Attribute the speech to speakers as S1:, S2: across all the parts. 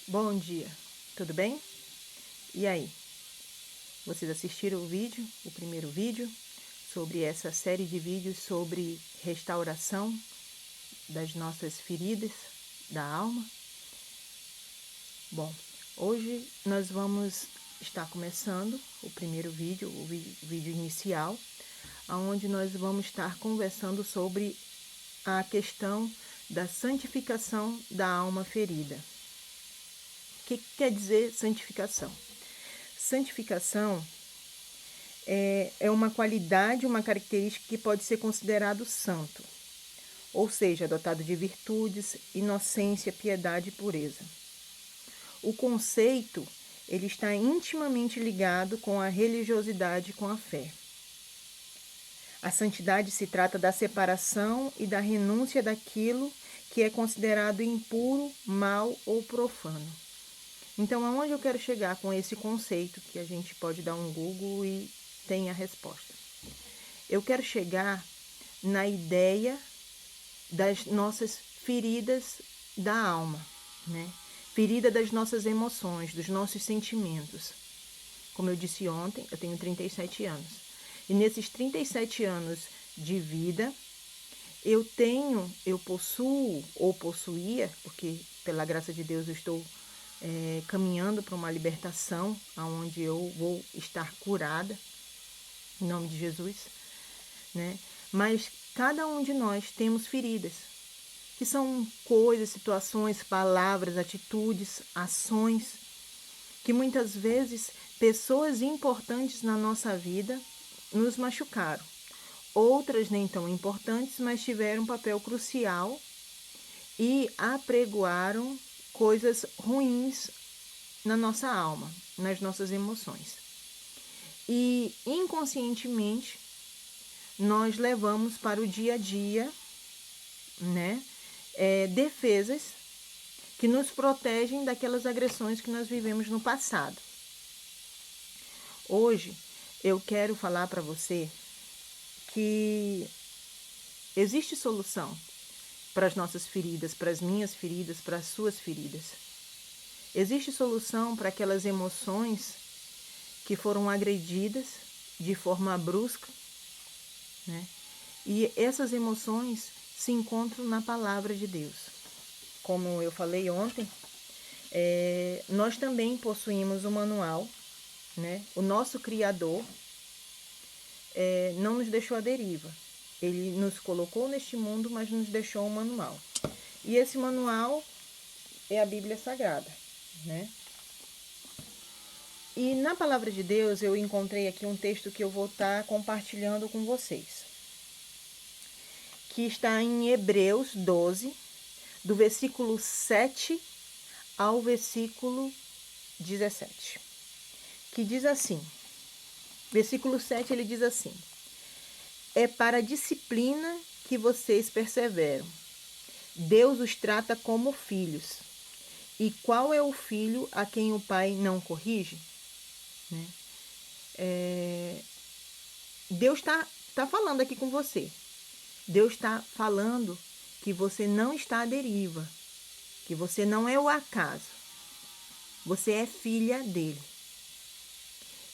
S1: Bom dia, tudo bem? E aí, vocês assistiram o vídeo, o primeiro vídeo, sobre essa série de vídeos sobre restauração das nossas feridas da alma? Bom, hoje nós vamos estar começando o primeiro vídeo, o vídeo inicial, onde nós vamos estar conversando sobre a questão da santificação da alma ferida. O que quer dizer santificação? Santificação é uma qualidade, uma característica que pode ser considerado santo, ou seja, dotado de virtudes, inocência, piedade e pureza. O conceito ele está intimamente ligado com a religiosidade e com a fé. A santidade se trata da separação e da renúncia daquilo que é considerado impuro, mal ou profano. Então, aonde eu quero chegar com esse conceito, que a gente pode dar um Google e tem a resposta? Eu quero chegar na ideia das nossas feridas da alma, né? Ferida das nossas emoções, dos nossos sentimentos. Como eu disse ontem, eu tenho 37 anos. E nesses 37 anos de vida, eu possuo ou possuía, porque pela graça de Deus eu estou caminhando para uma libertação, onde eu vou estar curada, em nome de Jesus, né? Mas cada um de nós temos feridas, que são coisas, situações, palavras, atitudes, ações, que muitas vezes pessoas importantes na nossa vida nos machucaram. Outras nem tão importantes, mas tiveram um papel crucial e apregoaram coisas ruins na nossa alma, nas nossas emoções. E inconscientemente nós levamos para o dia a dia, né, defesas que nos protegem daquelas agressões que nós vivemos no passado. Hoje eu quero falar para você que existe solução para as nossas feridas, para as minhas feridas, para as suas feridas. Existe solução para aquelas emoções que foram agredidas de forma brusca, né? E essas emoções se encontram na palavra de Deus. Como eu falei ontem, nós também possuímos um manual, né? O nosso Criador não nos deixou à deriva. Ele nos colocou neste mundo, mas nos deixou um manual. E esse manual é a Bíblia Sagrada, né? E na palavra de Deus eu encontrei aqui um texto que eu vou estar compartilhando com vocês, que está em Hebreus 12, do versículo 7 ao versículo 17, que diz assim, versículo 7 ele diz assim: é para a disciplina que vocês perseveram. Deus os trata como filhos. E qual é o filho a quem o pai não corrige? Né? Deus está falando aqui com você. Deus está falando que você não está à deriva, que você não é o acaso. Você é filha dele.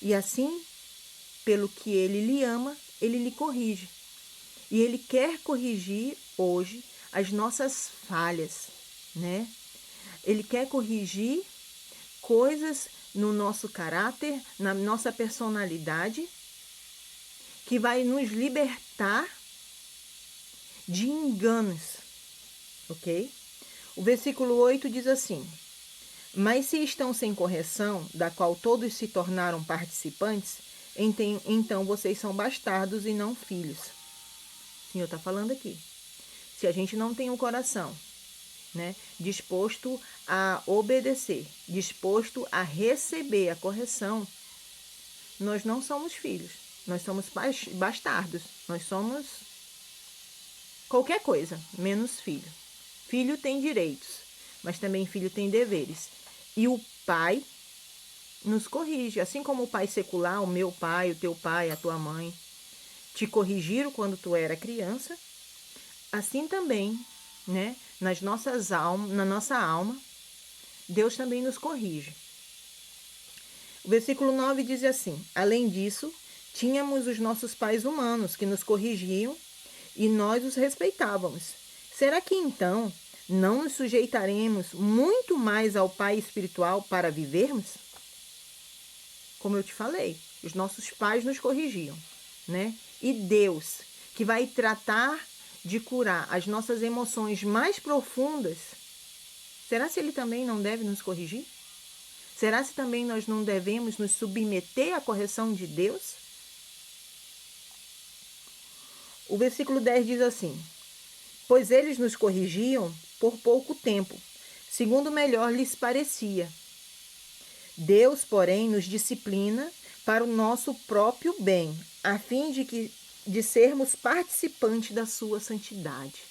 S1: E assim, pelo que ele lhe ama, ele lhe corrige. E ele quer corrigir hoje as nossas falhas, né? Ele quer corrigir coisas no nosso caráter, na nossa personalidade, que vai nos libertar de enganos, ok? O versículo 8 diz assim: mas se estão sem correção, da qual todos se tornaram participantes, então vocês são bastardos e não filhos. O Senhor está falando aqui. Se a gente não tem um coração, né, disposto a obedecer, disposto a receber a correção, nós não somos filhos. Nós somos bastardos. Nós somos qualquer coisa, menos filho. Filho tem direitos, mas também filho tem deveres. E o pai nos corrige. Assim como o pai secular, o meu pai, o teu pai, a tua mãe, te corrigiram quando tu era criança, assim também, né, na nossa alma, Deus também nos corrige. O versículo 9 diz assim: além disso, tínhamos os nossos pais humanos que nos corrigiam e nós os respeitávamos. Será que então não nos sujeitaremos muito mais ao Pai espiritual para vivermos? Como eu te falei, os nossos pais nos corrigiam, né? E Deus, que vai tratar de curar as nossas emoções mais profundas, será se Ele também não deve nos corrigir? Será se também nós não devemos nos submeter à correção de Deus? O versículo 10 diz assim: pois eles nos corrigiam por pouco tempo, segundo melhor lhes parecia. Deus, porém, nos disciplina para o nosso próprio bem, a fim de sermos participantes da sua santidade.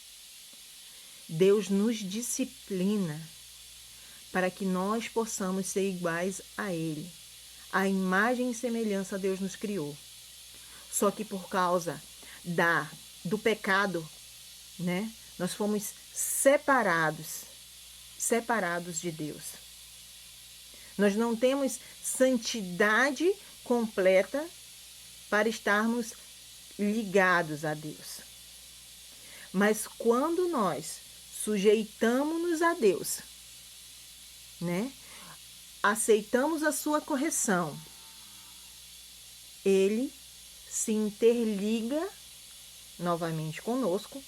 S1: Deus nos disciplina para que nós possamos ser iguais a Ele. A imagem e semelhança Deus nos criou. Só que por causa do pecado, né, nós fomos separados de Deus. Nós não temos santidade completa para estarmos ligados a Deus. Mas quando nós sujeitamos-nos a Deus, né, aceitamos a sua correção, Ele se interliga novamente conosco,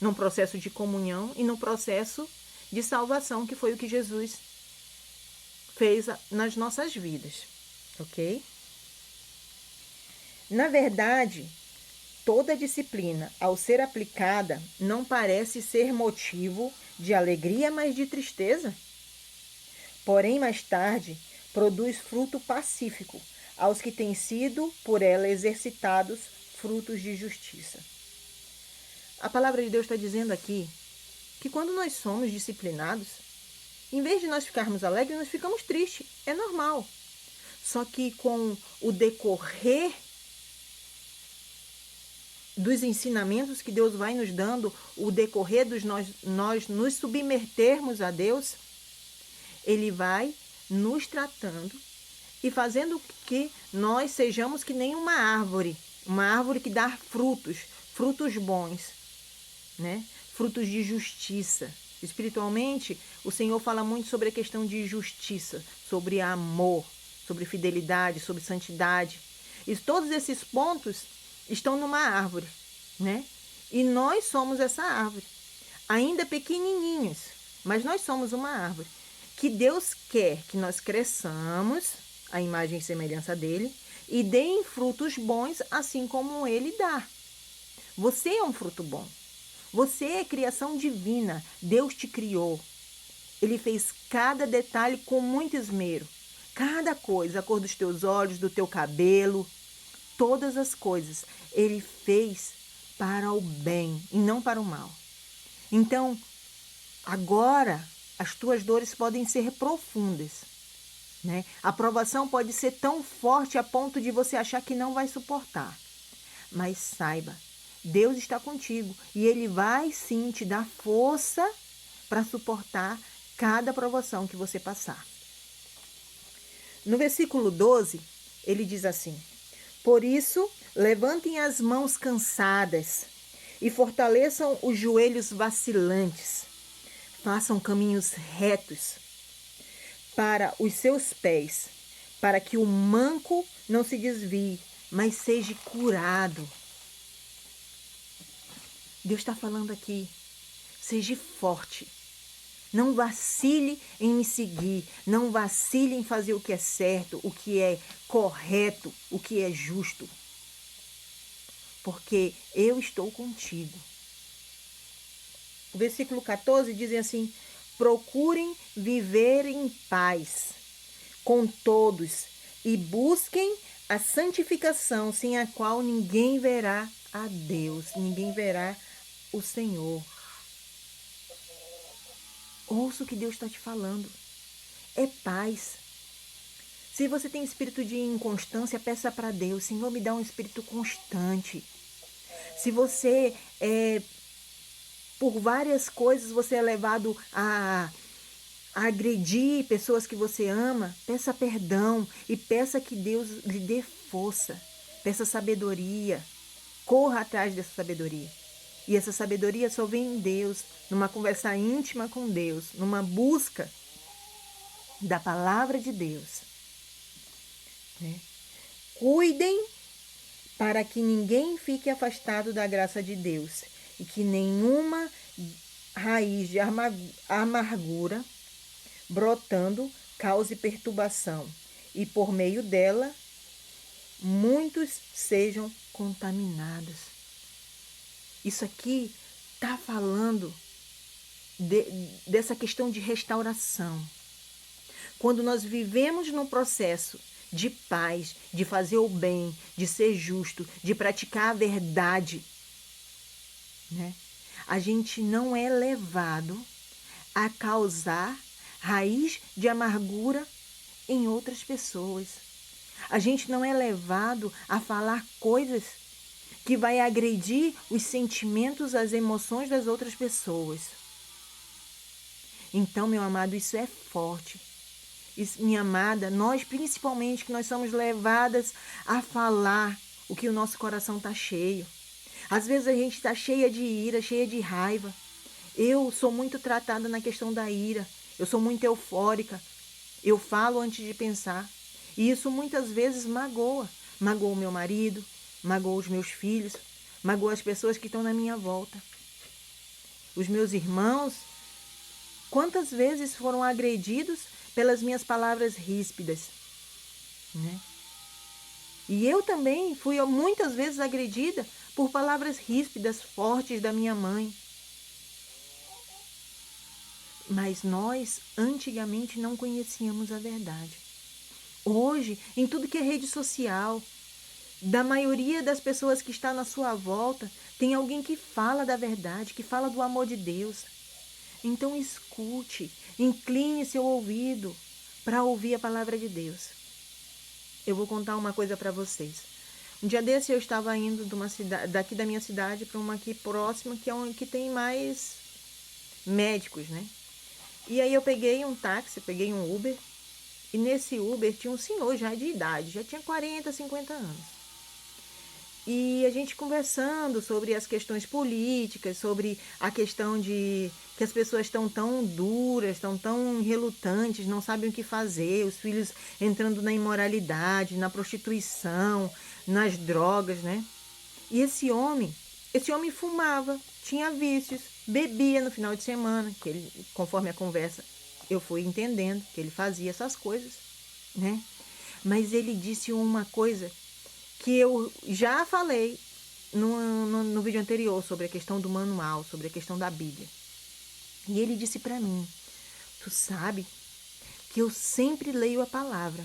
S1: num processo de comunhão e no processo de salvação, que foi o que Jesus fez nas nossas vidas, ok? Na verdade, toda disciplina, ao ser aplicada, não parece ser motivo de alegria, mas de tristeza. Porém, mais tarde, produz fruto pacífico aos que têm sido por ela exercitados frutos de justiça. A palavra de Deus está dizendo aqui que quando nós somos disciplinados, em vez de nós ficarmos alegres, nós ficamos tristes. É normal. Só que com o decorrer dos ensinamentos que Deus vai nos dando, o decorrer dos nós nos submetermos a Deus, Ele vai nos tratando e fazendo que nós sejamos que nem uma árvore que dá frutos bons, né? Frutos de justiça. Espiritualmente, o Senhor fala muito sobre a questão de justiça, sobre amor, sobre fidelidade, sobre santidade. E todos esses pontos estão numa árvore, né? E nós somos essa árvore, ainda pequenininhos, mas nós somos uma árvore que Deus quer que nós cresçamos à imagem e semelhança dele e deem frutos bons, assim como ele dá. Você é um fruto bom. Você é criação divina. Deus te criou. Ele fez cada detalhe com muito esmero. Cada coisa, a cor dos teus olhos, do teu cabelo, todas as coisas, Ele fez para o bem e não para o mal. Então, agora, as tuas dores podem ser profundas, né? A provação pode ser tão forte a ponto de você achar que não vai suportar. Mas saiba, Deus está contigo e Ele vai sim te dar força para suportar cada provação que você passar. No versículo 12, ele diz assim: por isso, levantem as mãos cansadas e fortaleçam os joelhos vacilantes. Façam caminhos retos para os seus pés, para que o manco não se desvie, mas seja curado. Deus está falando aqui, seja forte. Não vacile em me seguir, não vacile em fazer o que é certo, o que é correto, o que é justo. Porque eu estou contigo. O versículo 14 diz assim: procurem viver em paz com todos e busquem a santificação, sem a qual ninguém verá a Deus, ninguém verá o Senhor. Ouça o que Deus está te falando. É paz. Se você tem espírito de inconstância, peça para Deus: Senhor, me dá um espírito constante. Se você, por várias coisas, você é levado a agredir pessoas que você ama, peça perdão e peça que Deus lhe dê força, peça sabedoria, corra atrás dessa sabedoria. E essa sabedoria só vem em Deus, numa conversa íntima com Deus, numa busca da palavra de Deus. Né? Cuidem para que ninguém fique afastado da graça de Deus e que nenhuma raiz de amargura brotando cause perturbação e por meio dela muitos sejam contaminados. Isso aqui está falando dessa questão de restauração. Quando nós vivemos num processo de paz, de fazer o bem, de ser justo, de praticar a verdade, né? A gente não é levado a causar raiz de amargura em outras pessoas. A gente não é levado a falar coisas que vai agredir os sentimentos, as emoções das outras pessoas. Então, meu amado, isso é forte. Isso, minha amada, nós principalmente que nós somos levadas a falar o que o nosso coração está cheio. Às vezes a gente está cheia de ira, cheia de raiva. Eu sou muito tratada na questão da ira. Eu sou muito eufórica. Eu falo antes de pensar. E isso muitas vezes magoa. Magoa o meu marido, magoa os meus filhos, magoa as pessoas que estão na minha volta. Os meus irmãos, quantas vezes foram agredidos pelas minhas palavras ríspidas, né? E eu também fui muitas vezes agredida por palavras ríspidas, fortes da minha mãe. Mas nós, antigamente, não conhecíamos a verdade. Hoje, em tudo que é rede social, da maioria das pessoas que está na sua volta, tem alguém que fala da verdade, que fala do amor de Deus. Então escute, incline seu ouvido para ouvir a palavra de Deus. Eu vou contar uma coisa para vocês. Um dia desse eu estava indo de uma cidade, daqui da minha cidade para uma aqui próxima, que é onde que tem mais médicos, né? E aí eu peguei um táxi, peguei um Uber, e nesse Uber tinha um senhor já de idade, já tinha 40, 50 anos. E a gente conversando sobre as questões políticas, sobre a questão de que as pessoas estão tão duras, estão tão relutantes, não sabem o que fazer, os filhos entrando na imoralidade, na prostituição, nas drogas, né? E esse homem fumava, tinha vícios, bebia no final de semana, que ele, conforme a conversa, eu fui entendendo que ele fazia essas coisas, né? Mas ele disse uma coisa que eu já falei no vídeo anterior sobre a questão do manual, sobre a questão da Bíblia. E ele disse para mim, tu sabe que eu sempre leio a palavra,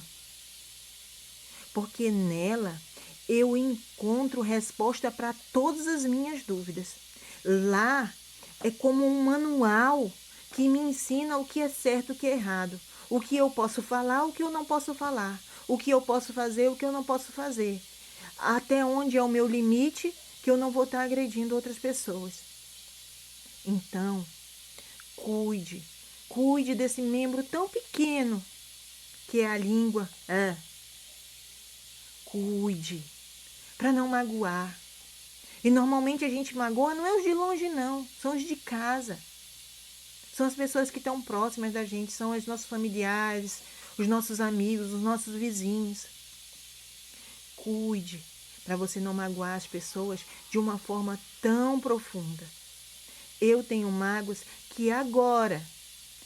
S1: porque nela eu encontro resposta para todas as minhas dúvidas. Lá é como um manual que me ensina o que é certo e o que é errado, o que eu posso falar, o que eu não posso falar, o que eu posso fazer, o que eu não posso fazer, até onde é o meu limite, que eu não vou estar agredindo outras pessoas. Então, cuide desse membro tão pequeno que é a língua. Cuide, para não magoar. E normalmente a gente magoa não é os de longe não, são os de casa. São as pessoas que estão próximas da gente, são os nossos familiares, os nossos amigos, os nossos vizinhos. Cuide, para você não magoar as pessoas de uma forma tão profunda. Eu tenho mágoas que agora,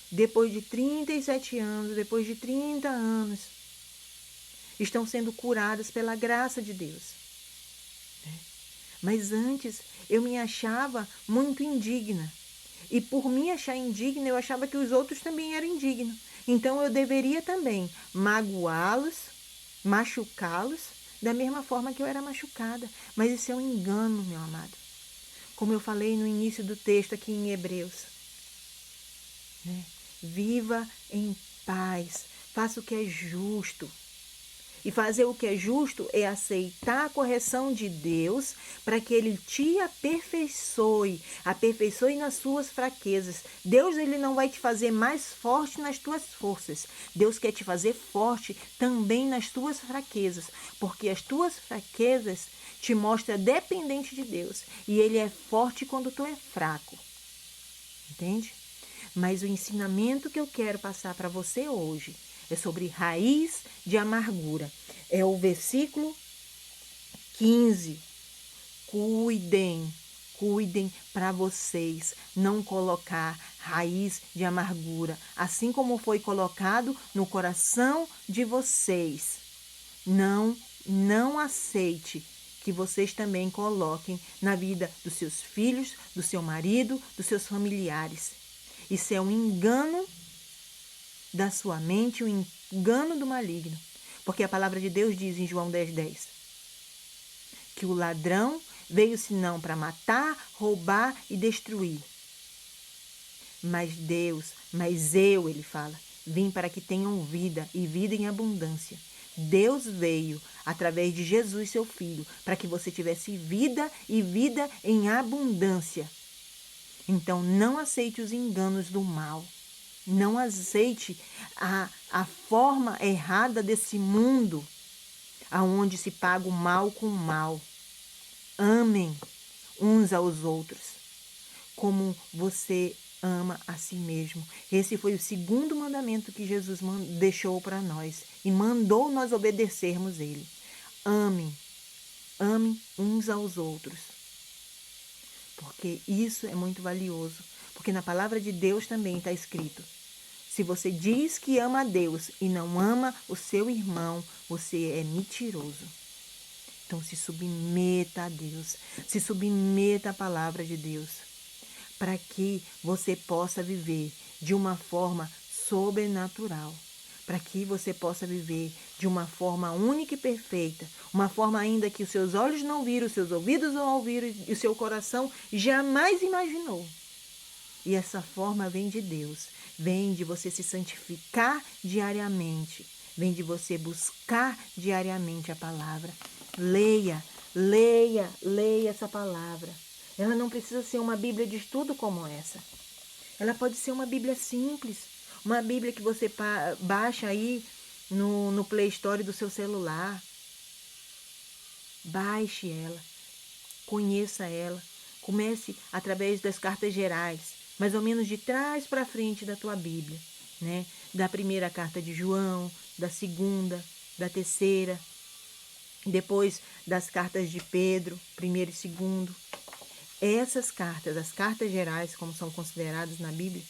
S1: depois de 37 anos, depois de 30 anos, estão sendo curadas pela graça de Deus. Mas antes eu me achava muito indigna. E por me achar indigna, eu achava que os outros também eram indignos. Então eu deveria também magoá-los, machucá-los, da mesma forma que eu era machucada. Mas isso é um engano, meu amado. Como eu falei no início do texto aqui em Hebreus. Né? Viva em paz, faça o que é justo. E fazer o que é justo é aceitar a correção de Deus para que Ele te aperfeiçoe nas suas fraquezas. Deus, Ele não vai te fazer mais forte nas tuas forças. Deus quer te fazer forte também nas tuas fraquezas, porque as tuas fraquezas te mostram dependente de Deus. E Ele é forte quando tu é fraco. Entende? Mas o ensinamento que eu quero passar para você hoje é sobre raiz de amargura. É o versículo 15. Cuidem para vocês não colocar raiz de amargura, assim como foi colocado no coração de vocês. Não aceite que vocês também coloquem na vida dos seus filhos, do seu marido, dos seus familiares. Isso é um engano da sua mente, um engano do maligno. Porque a palavra de Deus diz em João 10:10 que o ladrão veio senão para matar, roubar e destruir. Mas eu, ele fala, vim para que tenham vida e vida em abundância. Deus veio através de Jesus, seu Filho, para que você tivesse vida e vida em abundância. Então, não aceite os enganos do mal. Não aceite a forma errada desse mundo, aonde se paga o mal com o mal. Amem uns aos outros, como você ama a si mesmo. Esse foi o segundo mandamento que Jesus deixou para nós e mandou nós obedecermos ele. Amem uns aos outros, porque isso é muito valioso. Porque na palavra de Deus também está escrito: se você diz que ama a Deus e não ama o seu irmão, você é mentiroso. Então se submeta a Deus, se submeta à palavra de Deus, para que você possa viver de uma forma sobrenatural, para que você possa viver de uma forma única e perfeita, uma forma ainda que os seus olhos não viram, os seus ouvidos não ouviram e o seu coração jamais imaginou. E essa forma vem de Deus, vem de você se santificar diariamente, vem de você buscar diariamente a palavra. Leia essa palavra. Ela não precisa ser uma Bíblia de estudo como essa. Ela pode ser uma Bíblia simples, uma Bíblia que você baixa aí no Play Store do seu celular. Baixe ela, conheça ela, comece através das cartas gerais, mais ou menos de trás para frente da tua Bíblia, né? Da primeira carta de João, da segunda, da terceira, depois das cartas de Pedro, primeiro e segundo. Essas cartas, as cartas gerais, como são consideradas na Bíblia,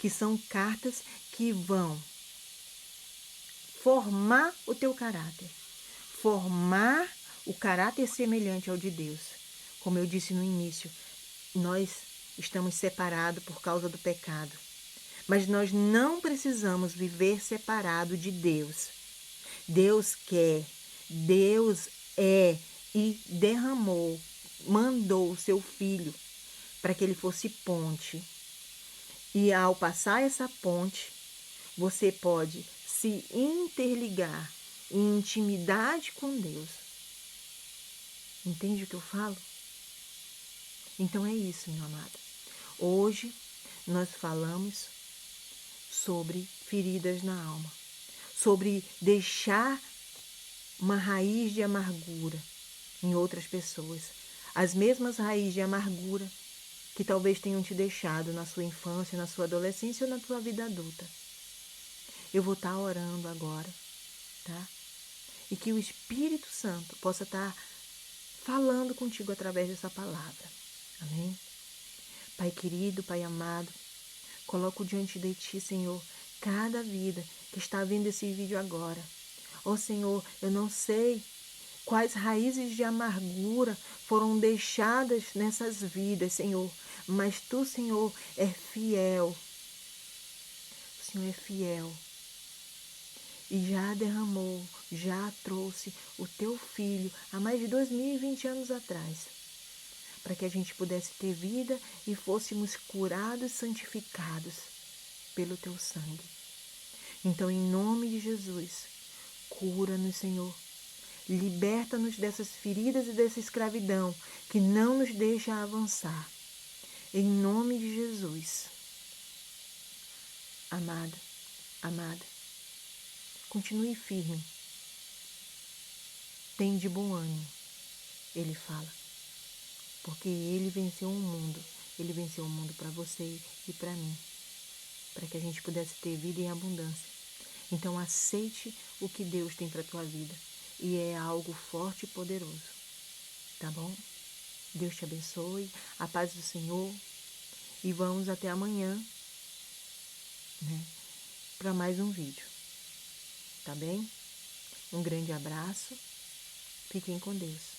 S1: que são cartas que vão formar o teu caráter, formar o caráter semelhante ao de Deus. Como eu disse no início, nós estamos separados por causa do pecado, mas nós não precisamos viver separado de Deus. Deus quer, Deus é e mandou o seu Filho para que ele fosse ponte. E ao passar essa ponte, você pode se interligar em intimidade com Deus. Entende o que eu falo? Então é isso, meu amado. Hoje nós falamos sobre feridas na alma, sobre deixar uma raiz de amargura em outras pessoas, as mesmas raízes de amargura que talvez tenham te deixado na sua infância, na sua adolescência ou na tua vida adulta. Eu vou estar orando agora, tá? E que o Espírito Santo possa estar falando contigo através dessa palavra. Amém? Pai querido, Pai amado, coloco diante de Ti, Senhor, cada vida que está vendo esse vídeo agora. Ó Senhor, eu não sei quais raízes de amargura foram deixadas nessas vidas, Senhor, mas Tu, Senhor, é fiel. O Senhor é fiel. E já derramou, já trouxe o Teu Filho há mais de 2020 anos atrás, para que a gente pudesse ter vida e fôssemos curados, santificados pelo Teu sangue. Então, em nome de Jesus, Cura-nos, Senhor. Liberta-nos dessas feridas e dessa escravidão que não nos deixa avançar. Em nome de Jesus. Amada, amada, continue firme. Tem de bom ânimo, ele fala. Porque ele venceu o mundo. Ele venceu o mundo para você e para mim. Para que a gente pudesse ter vida em abundância. Então aceite o que Deus tem para a tua vida. E é algo forte e poderoso. Tá bom? Deus te abençoe. A paz do Senhor. E vamos até amanhã, né? Para mais um vídeo. Tá bem? Um grande abraço. Fiquem com Deus.